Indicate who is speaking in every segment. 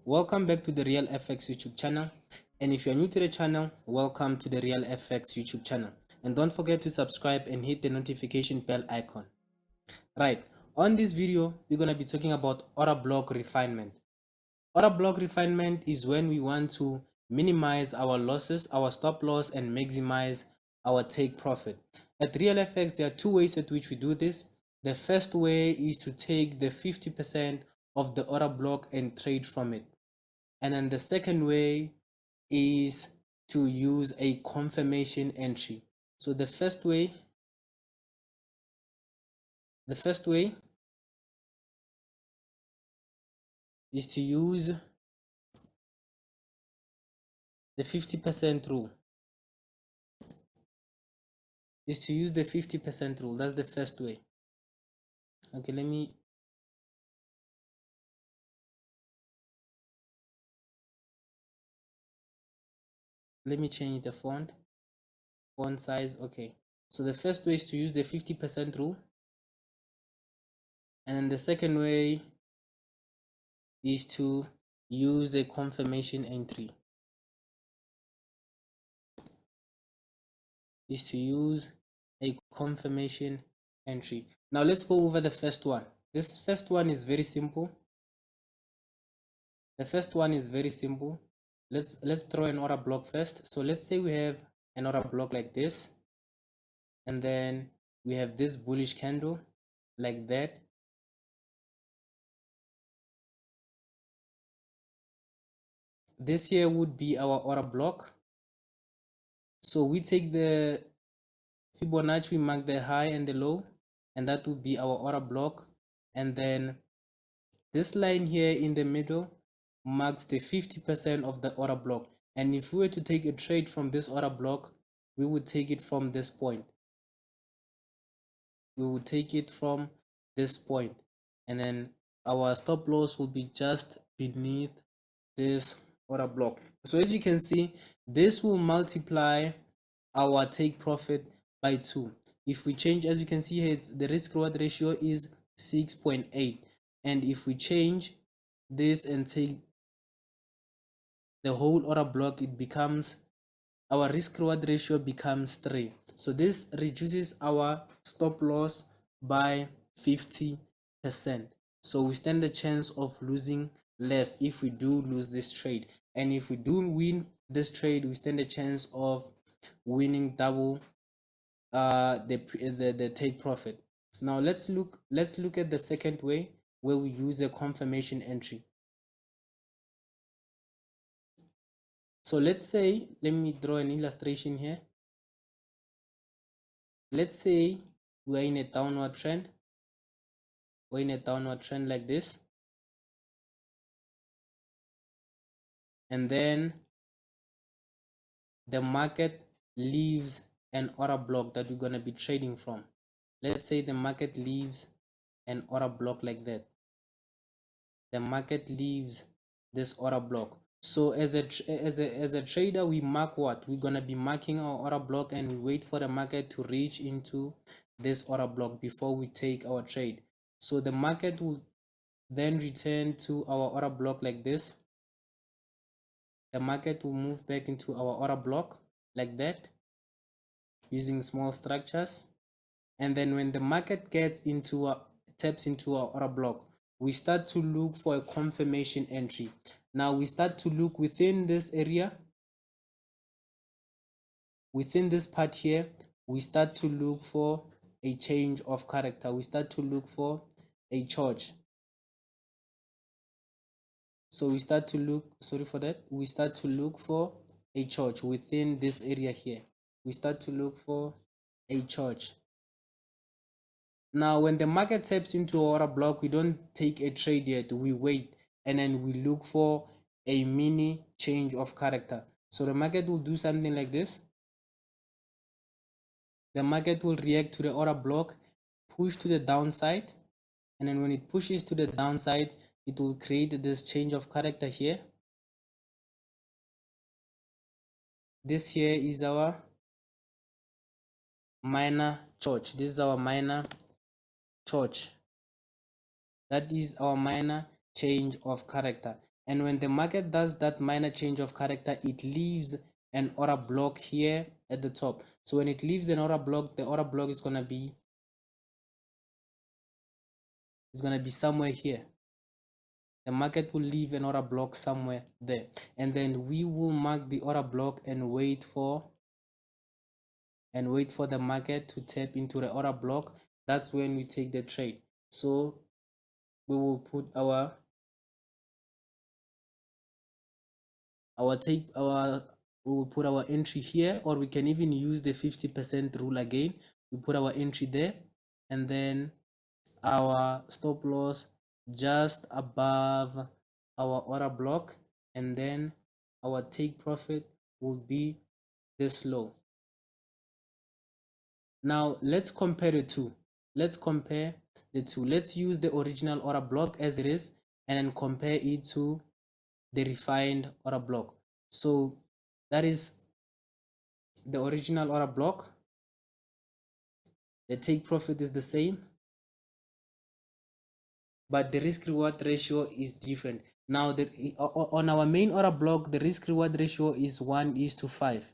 Speaker 1: Welcome back to the Real FX YouTube channel. And if you're new to the channel, welcome to the Real FX YouTube channel. And don't forget to subscribe and hit the notification bell icon. Right, on this video, we're going to be talking about order block refinement. Order block refinement is when we want to minimize our losses, our stop loss, and maximize our take profit. At Real FX, there are two ways at which we do this. The first way is to take the 50% of the order block and trade from it. And then the second way is to use a confirmation entry. So the first way is to use the 50% rule. That's the first way. Okay, let me change the font size. Okay, so the first way is to use the 50% rule, and then the second way is to use a confirmation entry. Now let's go over the first one. This first one is very simple. Let's throw an order block first. So let's say we have an order block like this, and then we have this bullish candle like that. This here would be our order block. So we take the Fibonacci, we mark the high and the low, and that would be our order block. And then this line here in the middle marks the 50% of the order block. And if we were to take a trade from this order block, we would take it from this point. And then our stop loss will be just beneath this order block. So as you can see, this will multiply our take profit by 2. If we change, as you can see here, the risk reward ratio is 6.8, and if we change this and take the whole order block, it becomes, our risk reward ratio becomes 3. So this reduces our stop loss by 50%. So we stand the chance of losing less if we do lose this trade, and if we do win this trade, we stand a chance of winning double the take profit. Now let's look at the second way, where we use a confirmation entry. So let's say, let me draw an illustration here. Let's say we're in a downward trend. Like this, and then the market leaves an order block that we're going to be trading from. Let's say the market leaves an order block like that. The market leaves this order block. So as a trader, we mark what? We're going to be marking our order block, and we wait for the market to reach into this order block before we take our trade. So the market will then return to our order block like this. The market will move back into our order block like that, using small structures. And then when the market gets into taps into our order block, we start to look for a confirmation entry. Now we start to look within this area, within this part here. We start to look for a change of character. We start to look for a charge. So we start to look, we start to look for a charge within this area here. We start to look for a charge. Now when the market taps into our order block, we don't take a trade yet. We wait, and then we look for a mini change of character. So the market will do something like this. The market will react to the order block, push to the downside, and then when it pushes to the downside, it will create this change of character here. This here is our minor charge. This is our minor charge. That is our minor change of character. and when the market does that minor change of character, it leaves an order block here at the top. So when it leaves an order block, the order block is gonna be somewhere here. The market will leave an order block somewhere there, and then we will mark the order block and wait for the market to tap into the order block. That's when we take the trade. So we will put our we will put our entry here, or we can even use the 50% rule again. We put our entry there, and then our stop loss just above our order block, and then our take profit will be this low. Now let's compare the two. Let's use the original order block as it is, and then compare it to the refined order block. So that is the original order block. The take profit is the same, but the risk reward ratio is different. Now on our main order block, the risk reward ratio is 1:5,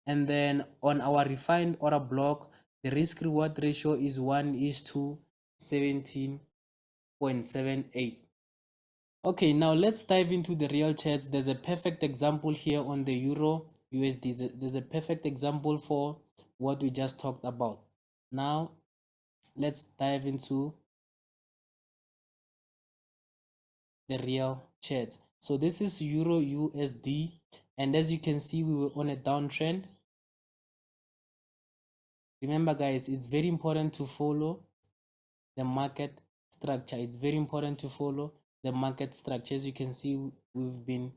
Speaker 1: and then on our refined order block, the risk reward ratio is 1:17.78. Okay, now let's dive into the real charts. There's a perfect example here on the Euro USD. There's a perfect example for what we just talked about. Now let's dive into the real charts. So this is Euro USD, and as you can see, we were on a downtrend. Remember guys, it's very important to follow the market structure. It's very important to follow the market structure. As you can see, we've been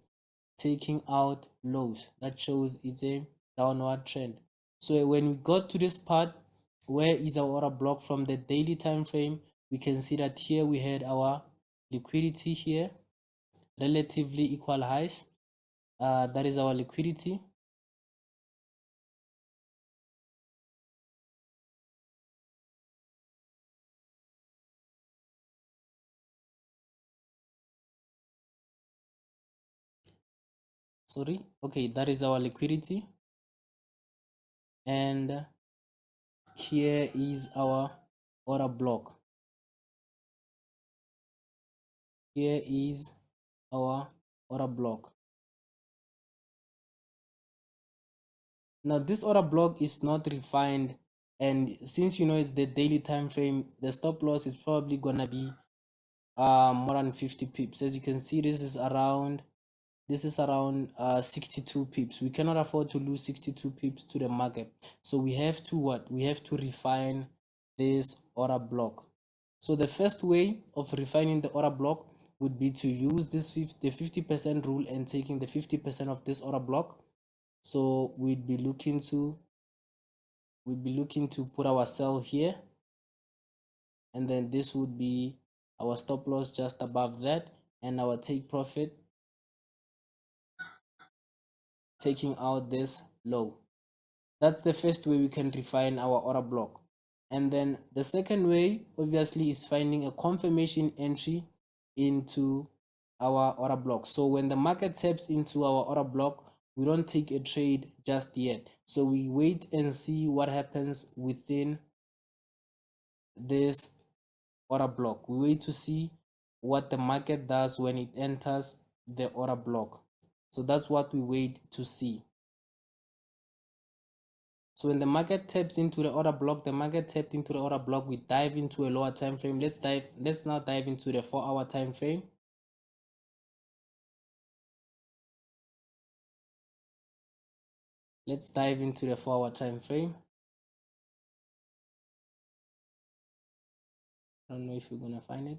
Speaker 1: taking out lows. That shows it's a downward trend. So when we got to this part, where is our order block from the daily time frame, we can see that here we had our liquidity here, relatively equal highs. That is our liquidity. Sorry, okay, that is our liquidity, and here is our order block. Here is our order block. Now this order block is not refined, and since you know it's the daily time frame, the stop loss is probably gonna be more than 50 pips. As you can see, this is around 62 pips. We cannot afford to lose 62 pips to the market, so we have to refine this order block. So the first way of refining the order block would be to use the 50% rule and taking the 50% of this order block. So we'd be looking to put our sell here, and then this would be our stop loss just above that, and our take profit taking out this low. That's the first way we can refine our order block. And then the second way obviously is finding a confirmation entry into our order block. So when the market taps into our order block, we don't take a trade just yet. So we wait and see what happens within this order block. We wait to see what the market does when it enters the order block. So that's what we wait to see. So when the market taps into the order block, we dive into a lower time frame. Let's now dive into the 4-hour time frame. Let's dive into the 4-hour time frame. I don't know if you're gonna find it.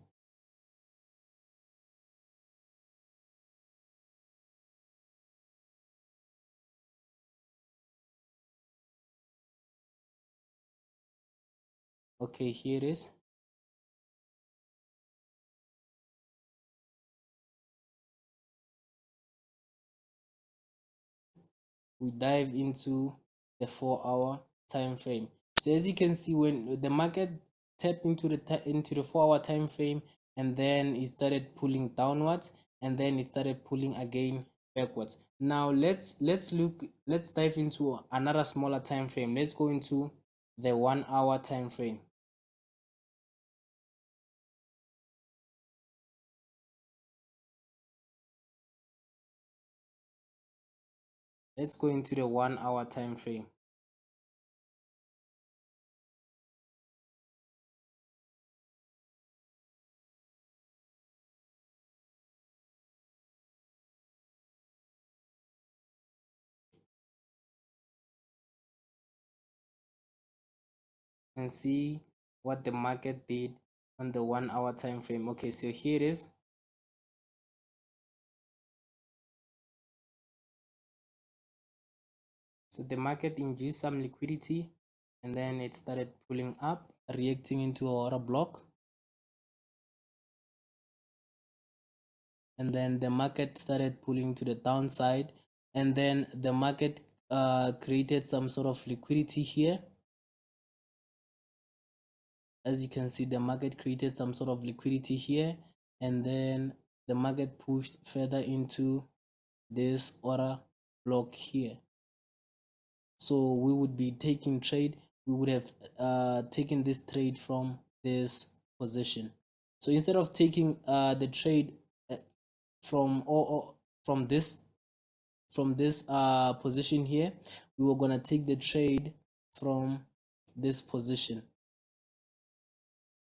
Speaker 1: Okay, here it is. We dive into the 4-hour time frame. So as you can see, when the market tapped into the 4-hour time frame, and then it started pulling downwards, and then it started pulling again backwards. Now let's dive into another smaller time frame. Let's go into the 1 hour time frame. Let's go into the 1 hour time frame. And see what the market did on the 1 hour time frame. Okay, so here it is. So the market induced some liquidity and then it started pulling up, reacting into a order block. And then the market started pulling to the downside, and then the market created some sort of liquidity here. As you can see, the market created some sort of liquidity here, and then the market pushed further into this order block here. So we would be taking trade, we would have taken this trade from this position. So instead of taking the trade from from this position here, we were gonna take the trade from this position.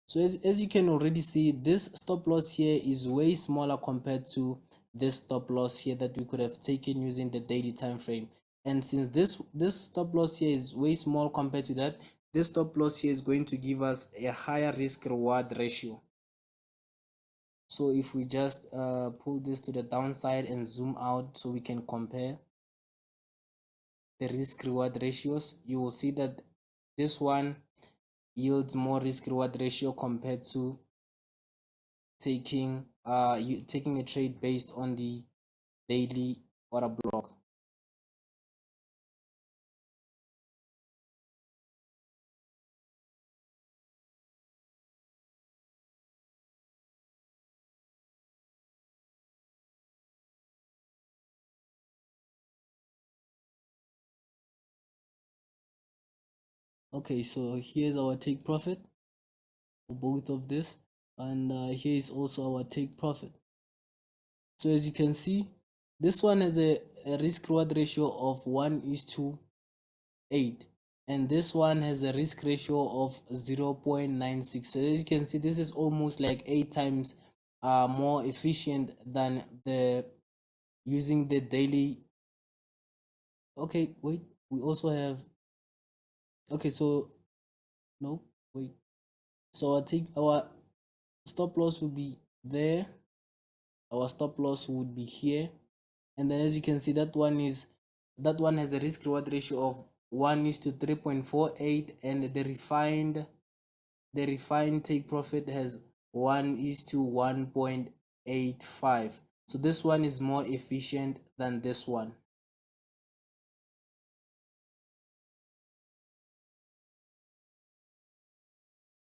Speaker 1: So as you can already see, this stop loss here is way smaller compared to this stop loss here that we could have taken using the daily time frame. And since this stop loss here is way small compared to that, this stop loss here is going to give us a higher risk reward ratio. So if we just pull this to the downside and zoom out so we can compare the risk reward ratios, you will see that this one yields more risk reward ratio compared to taking taking a trade based on the daily order block. Okay, so here's our take profit for both of this, and here is also our take profit. So as you can see, this one has a risk reward ratio of 1:8, and this one has a risk ratio of 0.96. So as you can see, this is almost like 8 times more efficient than the using the daily. Okay, wait, we also have, okay, so no, wait, so our stop loss will be there, our stop loss would be here, and then as you can see, that one has a risk reward ratio of 1:3.48, and the refined take profit has 1:1.85. So this one is more efficient than this one.